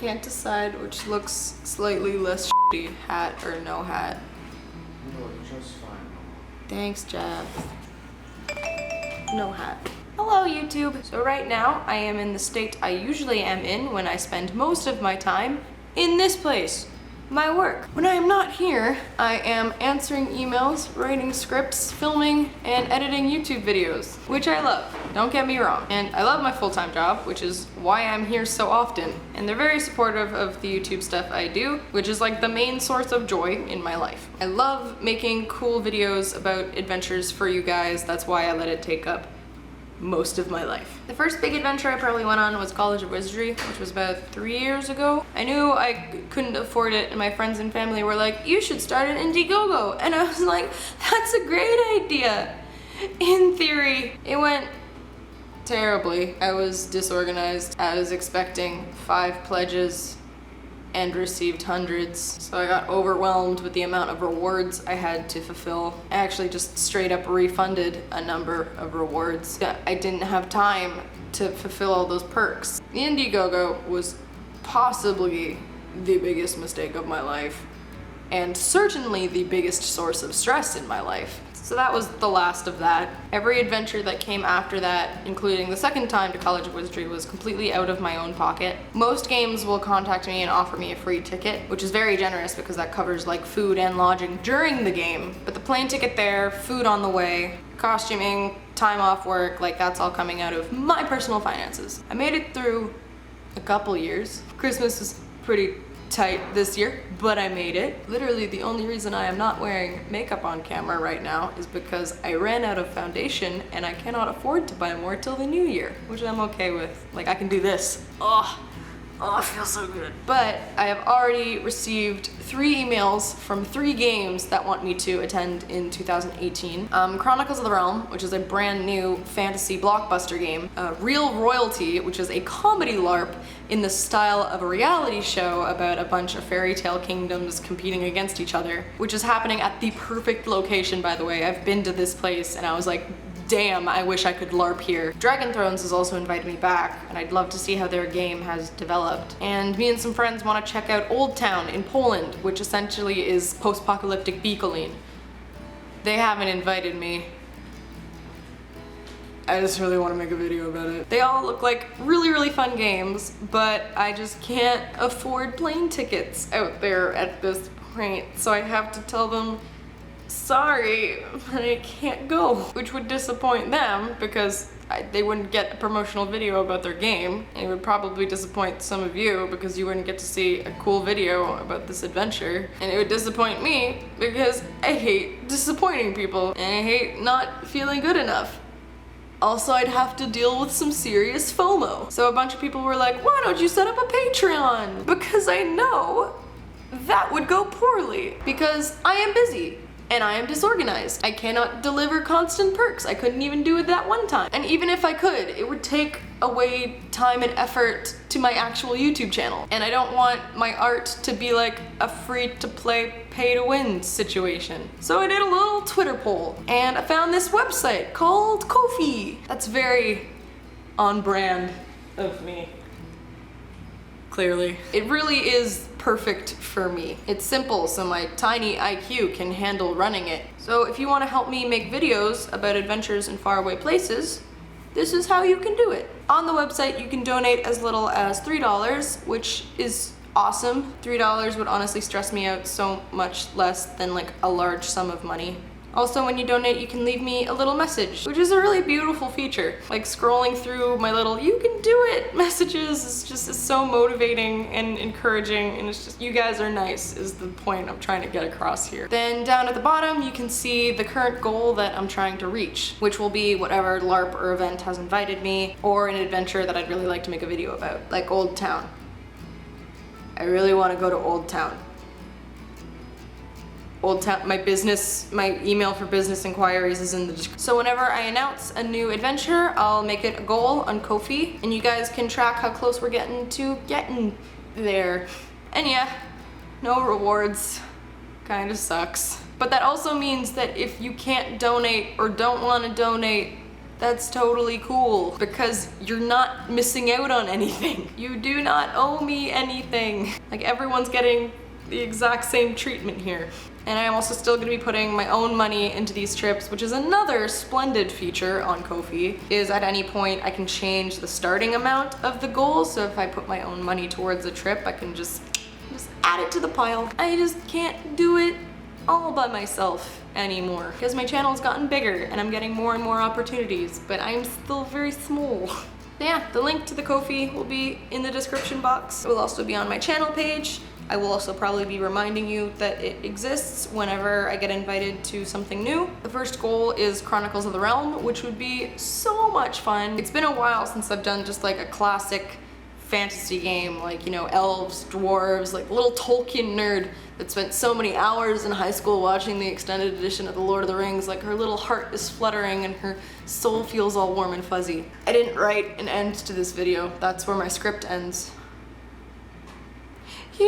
can't decide which looks slightly less shitty, hat or no hat. You look just fine. Thanks, Jeff. No hat. Hello, YouTube. So right now, I am in the state I usually am in when I spend most of my time in this place. My work. When I am not here, I am answering emails, writing scripts, filming, and editing YouTube videos, which I love, don't get me wrong. And I love my full-time job, which is why I'm here so often. And they're very supportive of the YouTube stuff I do, which is like the main source of joy in my life. I love making cool videos about adventures for you guys. That's why I let it take up most of my life. The first big adventure I probably went on was College of Wizardry, which was about 3 years ago. I knew I couldn't afford it, and my friends and family were like, you should start an Indiegogo. And I was like, that's a great idea. In theory, it went terribly. I was disorganized. I was expecting 5 pledges and received hundreds. So I got overwhelmed with the amount of rewards I had to fulfill. I actually just straight up refunded a number of rewards. I didn't have time to fulfill all those perks. The Indiegogo was possibly the biggest mistake of my life, and certainly the biggest source of stress in my life. So that was the last of that. Every adventure that came after that, including the second time to College of Wizardry, was completely out of my own pocket. Most games will contact me and offer me a free ticket, which is very generous because that covers like food and lodging during the game. But the plane ticket there, food on the way, costuming, time off work, like that's all coming out of my personal finances. I made it through a couple years. Christmas was pretty tight this year, but I made it. Literally the only reason I am not wearing makeup on camera right now is because I ran out of foundation and I cannot afford to buy more till the new year, which I'm okay with. Like I can do this. Oh, it feels so good. But I have already received 3 emails from 3 games that want me to attend in 2018. Chronicles of the Realm, which is a brand new fantasy blockbuster game. Real Royalty, which is a comedy LARP in the style of a reality show about a bunch of fairy tale kingdoms competing against each other, which is happening at the perfect location, by the way. I've been to this place and I was like, damn, I wish I could LARP here. Dragon Thrones has also invited me back, and I'd love to see how their game has developed. And me and some friends want to check out Old Town in Poland, which essentially is post-apocalyptic Bicolin. They haven't invited me. I just really want to make a video about it. They all look like really, really fun games, but I just can't afford plane tickets out there at this point, so I have to tell them, sorry, but I can't go, which would disappoint them because they wouldn't get a promotional video about their game. And it would probably disappoint some of you because you wouldn't get to see a cool video about this adventure. And it would disappoint me because I hate disappointing people and I hate not feeling good enough. Also, I'd have to deal with some serious FOMO. So a bunch of people were like, why don't you set up a Patreon? Because I know that would go poorly because I am busy. And I am disorganized. I cannot deliver constant perks. I couldn't even do it that one time. And even if I could, it would take away time and effort to my actual YouTube channel. And I don't want my art to be like a free-to-play, pay-to-win situation. So I did a little Twitter poll, and I found this website called Ko-fi. That's very on brand of me. Clearly. It really is perfect for me. It's simple, so my tiny IQ can handle running it. So if you want to help me make videos about adventures in faraway places, this is how you can do it. On the website, you can donate as little as $3, which is awesome. $3 would honestly stress me out so much less than like a large sum of money. Also, when you donate, you can leave me a little message, which is a really beautiful feature. Like scrolling through my little "you can do it" messages is so motivating and encouraging, and it's just, you guys are nice is the point I'm trying to get across here. Then down at the bottom, you can see the current goal that I'm trying to reach, which will be whatever LARP or event has invited me, or an adventure that I'd really like to make a video about, like Old Town. I really want to go to Old Town. Old Town, my email for business inquiries is in the description. So whenever I announce a new adventure, I'll make it a goal on Ko-fi, and you guys can track how close we're getting to getting there. And yeah, no rewards. Kinda sucks. But that also means that if you can't donate or don't want to donate, That's totally cool because you're not missing out on anything. You do not owe me anything. Like everyone's getting the exact same treatment here. And I'm also still gonna be putting my own money into these trips, which is another splendid feature on Ko-fi, is at any point I can change the starting amount of the goal. So if I put my own money towards a trip, I can just add it to the pile. I just can't do it all by myself anymore because my channel's gotten bigger and I'm getting more and more opportunities, but I'm still very small. Yeah, the link to the Ko-fi will be in the description box. It will also be on my channel page. I will also probably be reminding you that it exists whenever I get invited to something new. The first goal is Chronicles of the Realm, which would be so much fun. It's been a while since I've done just like a classic fantasy game, like, you know, elves, dwarves, like little Tolkien nerd that spent so many hours in high school watching the extended edition of The Lord of the Rings. Like her little heart is fluttering and her soul feels all warm and fuzzy. I didn't write an end to this video. That's where my script ends. You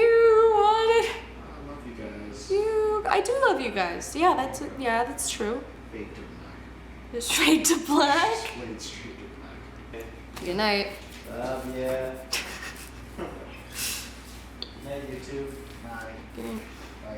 want it? I love you guys. I do love you guys. Yeah, that's it. Yeah, that's true. Fade to black. Straight to black. Slid straight to black. Good night. Love ya. Night, you too. Night. Good night.